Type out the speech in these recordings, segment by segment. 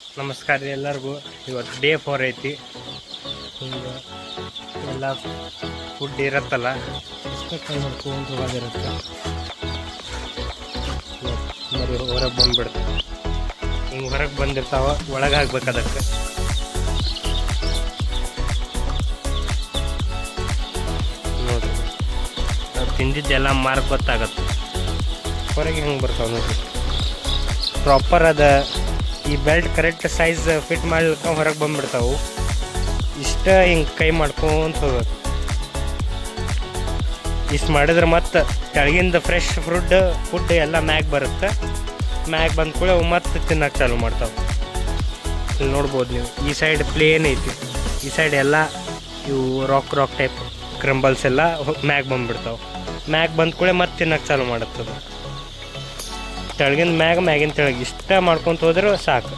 ನಮಸ್ಕಾರ ರೀ ಎಲ್ಲರಿಗೂ. ಇವತ್ತು ಡೇ 4 ಐತಿ. ಹಿಂಗೆ ಎಲ್ಲ ಫುಡ್ ಇರತ್ತಲ್ಲ, ಇಷ್ಟ ಕೈ ಮಾಡ್ಕೊಂಡು ಹೋಗೋದಿರುತ್ತೆ. ಮರಿ ಹೊರಗೆ ಬಂದುಬಿಡ್ತು. ಹಿಂಗೆ ಹೊರಗೆ ಬಂದಿರ್ತಾವ, ಒಳಗೆ ಹಾಕ್ಬೇಕು ಅದಕ್ಕೆ. ನೋಡಿರಿ, ನಾವು ತಿಂದಿದ್ದೆಲ್ಲ ಮಾರ್ಕ್ ಗೊತ್ತಾಗತ್ತೆ. ಹೊರಗೆ ಹೆಂಗೆ ಬರ್ತಾವೆ ನೋಡಿರಿ. ಪ್ರಾಪರ್ ಅದ ಈ ಬೆಲ್ಟ್ ಕರೆಕ್ಟ್ ಸೈಜ್ ಫಿಟ್ ಮಾಡ್ಲಿಕ್ಕೆ ಹೊರಗೆ ಬಂದ್ಬಿಡ್ತಾವೆ. ಇಷ್ಟ ಹಿಂಗೆ ಕೈ ಮಾಡ್ಕೊಂತ ಹೋಗ್ಬೇಕು. ಇಷ್ಟು ಮಾಡಿದ್ರೆ ಮತ್ತೆ ಕೆಳಗಿಂದ ಫ್ರೆಶ್ ಫುಡ್ ಎಲ್ಲ ಮ್ಯಾಗ್ ಬರುತ್ತೆ. ಮ್ಯಾಗ್ ಬಂದ ಕೂಡ ಅವು ಮತ್ತೆ ತಿನ್ನಕ್ಕೆ ಚಾಲು ಮಾಡ್ತಾವೆ. ಇಲ್ಲಿ ನೋಡ್ಬೋದು ನೀವು, ಈ ಸೈಡ್ ಪ್ಲೇನ್ ಐತಿ, ಈ ಸೈಡ್ ಎಲ್ಲ ಇವು ರಾಕ್ ಟೈಪ್ ಕ್ರಂಬಲ್ಸ್ ಎಲ್ಲ ಮ್ಯಾಗ್ ಬಂದುಬಿಡ್ತಾವೆ. ಮ್ಯಾಗ್ ಬಂದ ಕೂಡ ಮತ್ತೆ ತಿನ್ನಕ್ಕೆ ಚಾಲು ಮಾಡುತ್ತದೆ. ತೆಳಗಿಂದ ಮ್ಯಾಗಿನ ತೆಳಗೆ ಇಷ್ಟ ಮಾಡ್ಕೊತ ಹೋದ್ರೆ ಸಾಕು.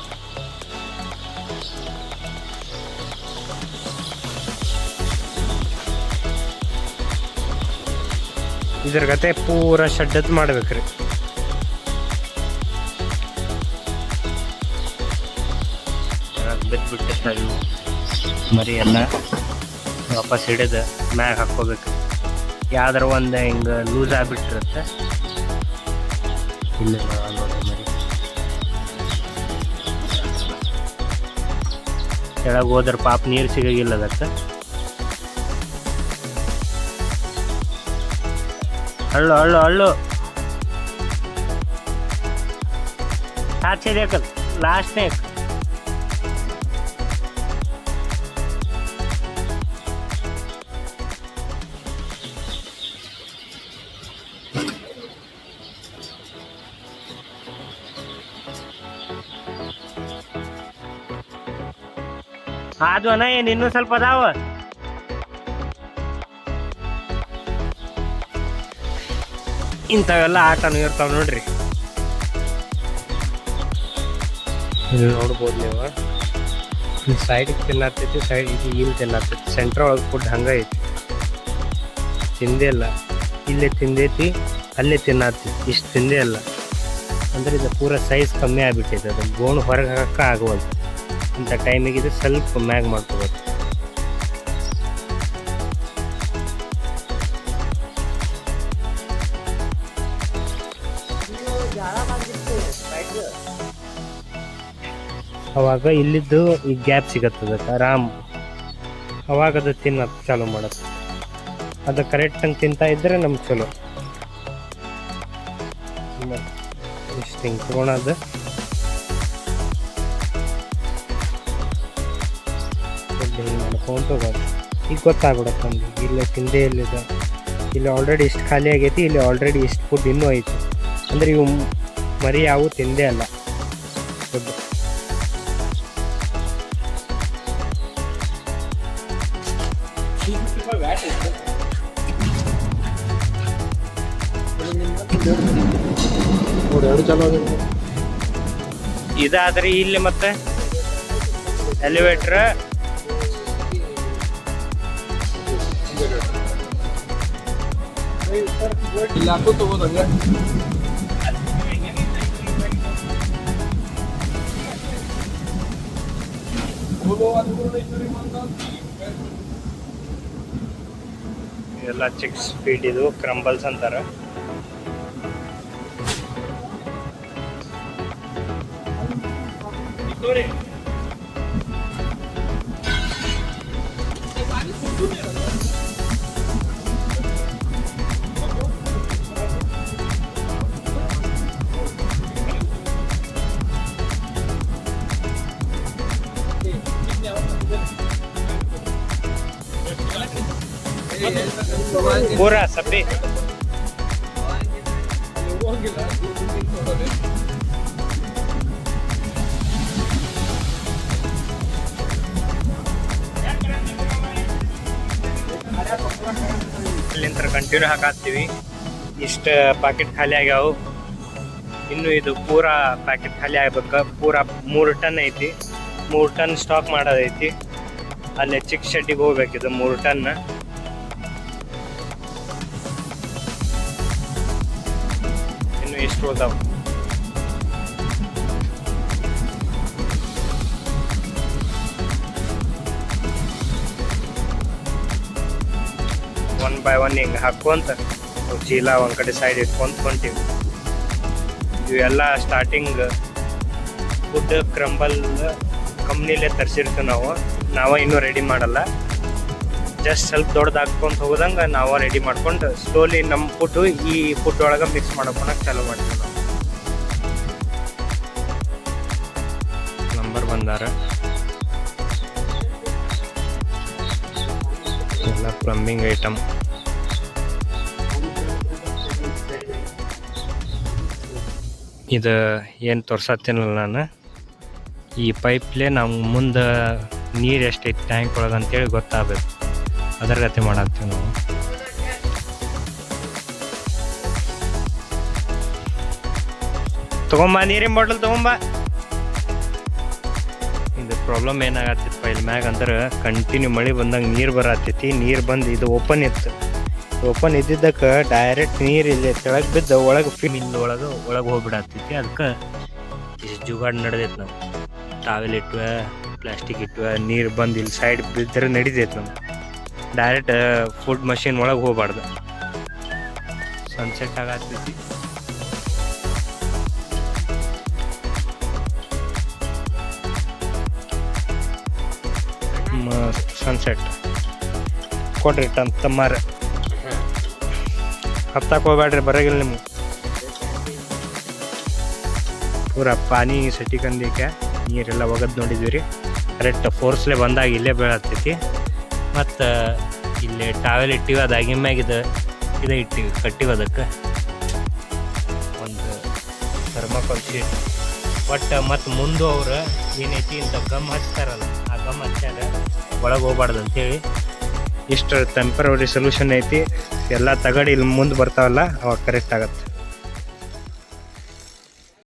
ಇದ್ರ ಗತೆ ಪೂರ ಶಡ್ಡದ್ ಮಾಡ್ಬೇಕ್ರಿ. ಬಿದ್ದುಬಿಟ್ಟಿರ್ತಾವೆ ಮರಿ ಎಲ್ಲ ವಾಪಸ್ ಹಿಡಿದು ಮ್ಯಾಗ ಹಾಕ್ಕೋಬೇಕು. ಯಾವ್ದಾರ ಒಂದು ಹಿಂಗೆ ಲೂಸ್ ಆಗಿಬಿಟ್ಟಿರುತ್ತೆ. ಇಲ್ಲಿ ನೋಡಿ ಮರಿ ಕೆಳಗೆ ಹೋದ್ರೆ ಪಾಪ ನೀರು ಸಿಗೋಗಿಲ್ಲ ಅದಕ್ಕೆ. ಹಳ್ಳು ಆಚೆ ಬೇಕಲ್ಲ ಲಾಸ್ಟ್ನೇ. ಆದ್ವನ ಏನು ಇನ್ನೂ ಸ್ವಲ್ಪ ಅದಾವ. ಇಂಥವೆಲ್ಲ ಆಟನೂ ಇರ್ತಾವೆ ನೋಡ್ರಿ. ಇಲ್ಲಿ ನೋಡ್ಬೋದು ನೀವು, ಸೈಡಿಗೆ ತಿನ್ನತ್ತೈತಿ, ಸೈಡ್ ಇಲ್ಲಿ ತಿನ್ನತ್ತೈತಿ. ಸೆಂಟ್ರ್ ಒಳಗೆ ಫುಡ್ ಹಂಗೆ ಐತಿ. ತಿಂದೇ ಇಲ್ಲ, ಇಲ್ಲೇ ತಿಂದೈತಿ, ಅಲ್ಲೇ ತಿನ್ನತ್ತೈತಿ. ಇಷ್ಟು ತಿಂದೇ ಇಲ್ಲ ಅಂದ್ರೆ ಇದು ಪೂರ ಸೈಜ್ ಕಮ್ಮಿ ಆಗಿಬಿಟ್ಟೈತೆ. ಅದು ಗೋಣು ಹೊರಗೆ ಹಾಕಕ್ಕೆ ಆಗುವಲ್ತು. ಇಂಥ ಟೈಮಿಗೆ ಇದು ಸ್ವಲ್ಪ ಮ್ಯಾಗ್ ಮಾಡ್ಕೋಬೇಕು. ಅವಾಗ ಇಲ್ಲಿದ್ದು ಈ ಗ್ಯಾಪ್ ಸಿಗತ್ತದ ಆರಾಮ್. ಅವಾಗ ಅದು ತಿನ್ನಕ್ಕೆ ಚಾಲು ಮಾಡತ್ತೆ. ಅದು ಕರೆಕ್ಟಂಗೆ ತಿಂತಾ ಇದ್ದರೆ ನಮ್ಗೆ ಚಲೋ. ಇಷ್ಟು ಹಿಂಗೆ ತೊಗೊಳೋದು. ಹಿಂಗೆ ಮಾಡ್ಕೊಂತ ಹೋಗೋದು. ಈಗ ಗೊತ್ತಾಗ್ಬಿಡತ್ತೆ ನಮ್ಗೆ ಇಲ್ಲೇ ತಿಂದೇ ಇಲ್ಲಿದೆ. ಇಲ್ಲಿ ಆಲ್ರೆಡಿ ಇಷ್ಟು ಖಾಲಿ ಆಗೈತಿ, ಇಲ್ಲಿ ಆಲ್ರೆಡಿ ಇಷ್ಟು ಫುಡ್ ಇನ್ನೂ ಐತಿ. ಅಂದರೆ ಇವು ಮರಿ ಯಾವು ತಿಂದೇ ಅಲ್ಲ ಫುಡ್. ಇದಾದ್ರೆ ಇಲ್ಲಿ ಮತ್ತೆ ಎಲಿವೇಟ್ರ್ ಎಲ್ಲ ಚಿಕ್ಸ್ ಫೀಡ್. ಇದು ಕ್ರಂಬಲ್ಸ್ ಅಂತಾರೆ. ಪೂರ ಸಬ್ಬಿ ಇಲ್ಲಿಂದ ಕಂಟಿನ್ಯೂ ಹಾಕಾಕ್ತೀವಿ. ಇಷ್ಟು ಪ್ಯಾಕೆಟ್ ಖಾಲಿ ಆಗ್ಯಾವು. ಇನ್ನು ಇದು ಪೂರಾ ಪ್ಯಾಕೆಟ್ ಖಾಲಿ ಆಗ್ಬೇಕು. ಪೂರಾ 3 ಟನ್ ಐತಿ. 3 ಟನ್ ಸ್ಟಾಕ್ ಮಾಡೋದೈತಿ. ಅಲ್ಲೇ ಚಿಕ್ಕ ಶೆಡ್ಡಿಗೆ ಹೋಗ್ಬೇಕಿದು 3 ಟನ್. ಇನ್ನು ಎಷ್ಟು ಉಳ್ದಾವ. ಬೈ ಒನ್ ಹಿಂಗೆ ಹಾಕ್ಕೊಂತ ಚೀಲ ಒಂದು ಕಡೆ ಸೈಡ್ ಇಟ್ಕೊಂತ ಹೊಂಟೀವಿ. ಇವೆಲ್ಲ ಸ್ಟಾರ್ಟಿಂಗ್ ಫುಡ್ ಕ್ರಂಬಲ್ ಕಂಪ್ನಿಲೇ ತರಿಸಿರ್ತೀವಿ ನಾವು ಇನ್ನೂ ರೆಡಿ ಮಾಡಲ್ಲ. ಜಸ್ಟ್ ಸ್ವಲ್ಪ ದೊಡ್ಡದು ಹಾಕ್ಕೊಂತ ಹೋಗೋದಂಗೆ ನಾವು ರೆಡಿ ಮಾಡ್ಕೊಂಡು ಸ್ಲೋಲಿ ನಮ್ಮ ಫುಡ್ಡು ಈ ಫುಡ್ ಒಳಗೆ ಮಿಕ್ಸ್ ಮಾಡ್ಕೊಳಕ್ಕೆ ಚಾಲೂ ಮಾಡ್ತೀವಿ ನಾವು. ನಂಬರ್ ಬಂದಾರ ಎಲ್ಲ ಪ್ಲಂಬಿಂಗ್ ಐಟಮ್. ಇದು ಏನು ತೋರ್ಸತ್ತೀನಲ್ಲ ನಾನು, ಈ ಪೈಪ್ಲೇ ನಾವು ಮುಂದೆ ನೀರು ಎಷ್ಟೈತಿ ಟ್ಯಾಂಕ್ ಒಳಗೆ ಅಂತೇಳಿ ಗೊತ್ತಾಗಬೇಕು. ಅದರ ಗತಿ ಮಾಡತ್ತೀವಿ ನಾವು. ತಗೊಂಬ ನೀರಿನ ಬಾಟಲ್ ತಗೊಂಬ. ಇದು ಪ್ರಾಬ್ಲಮ್ ಏನಾಗತ್ತಿತ್ತು ಇಲ್ಲಿ ಮ್ಯಾಗ ಅಂದ್ರೆ ಕಂಟಿನ್ಯೂ ಮಳೆ ಬಂದಂಗೆ ನೀರು ಬರತ್ತೈತಿ. ನೀರು ಬಂದು ಇದು ಓಪನ್ ಇತ್ತು. ಓಪನ್ ಇದ್ದಿದ್ದಕ್ಕೆ ಡೈರೆಕ್ಟ್ ನೀರು ಇಲ್ಲಿ ಕೆಳಗೆ ಬಿದ್ದು ಒಳಗೆ ಮಿಲ್ ಒಳಗೆ ಹೋಗ್ಬಿಡತ್ತೈತಿ. ಅದಕ್ಕೆ ಜುಗಾಡ್ ನಡೆದೈತೆ. ನಾವು ಟಾವೆಲ್ ಇಟ್ವ, ಪ್ಲಾಸ್ಟಿಕ್ ಇಟ್ವ, ನೀರು ಬಂದು ಇಲ್ಲಿ ಸೈಡ್ ಬಿದ್ದರೆ ನಡಿತೈತೆ. ನಮ್ಗೆ ಡೈರೆಕ್ಟ್ ಫುಡ್ ಮಷಿನ್ ಒಳಗೆ ಹೋಗ್ಬಾರ್ದು. ಸನ್ಸೆಟ್ ಆಗತ್ತೈತಿ. ಸನ್ಸೆಟ್ ಕೊಡ್ರಿ ತಮ್ಮಾರ. ಹತ್ತಕ್ಕೆ ಹೋಗ್ಬೇಡ್ರಿ, ಬರೋಗಿಲ್ಲ ನಿಮ್ಗೆ. ಪೂರ ಪಾನಿ ಸಟಿಕಂದಿಕ್ಕೆ ನೀರೆಲ್ಲ ಒಗದು ನೋಡಿದ್ವಿ ರೀ. ಕರೆಕ್ಟ್ ಫೋರ್ಸ್ಲೇ ಬಂದಾಗ ಇಲ್ಲೇ ಬೀಳತ್ತೈತಿ. ಮತ್ತು ಇಲ್ಲಿ ಟಾವೆಲ್ ಇಟ್ಟಿವಿ, ಅದು ಆಗಿಮ್ಯಾಗ ಇದು ಇಟ್ಟಿವಿ, ಕಟ್ಟಿವಿ. ಅದಕ್ಕೆ ಒಂದು ಥರ್ಮಾಕೋಲ್ ಶೀಟ್ ಒಟ್ಟು. ಮತ್ತು ಮುಂದೆ ಅವ್ರು ಏನೈತಿ ಇಂಥ ಗಮ್ ಹಚ್ತಾರಲ್ಲ, ಆ ಗಮ್ ಹಚ್ಚಾರ ಒಳಗೆ ಹೋಗ್ಬಾರ್ದು ಅಂತೇಳಿ ಇಷ್ಟು ಟೆಂಪರರಿ ಸೊಲ್ಯೂಷನ್ ಐತಿ. ಎಲ್ಲ ತಗಡಿ ಇಲ್ಲಿ ಮುಂದೆ ಬರ್ತಾವಲ್ಲ ಅವಾಗ ಕರೆಕ್ಟ್ ಆಗತ್ತೆ.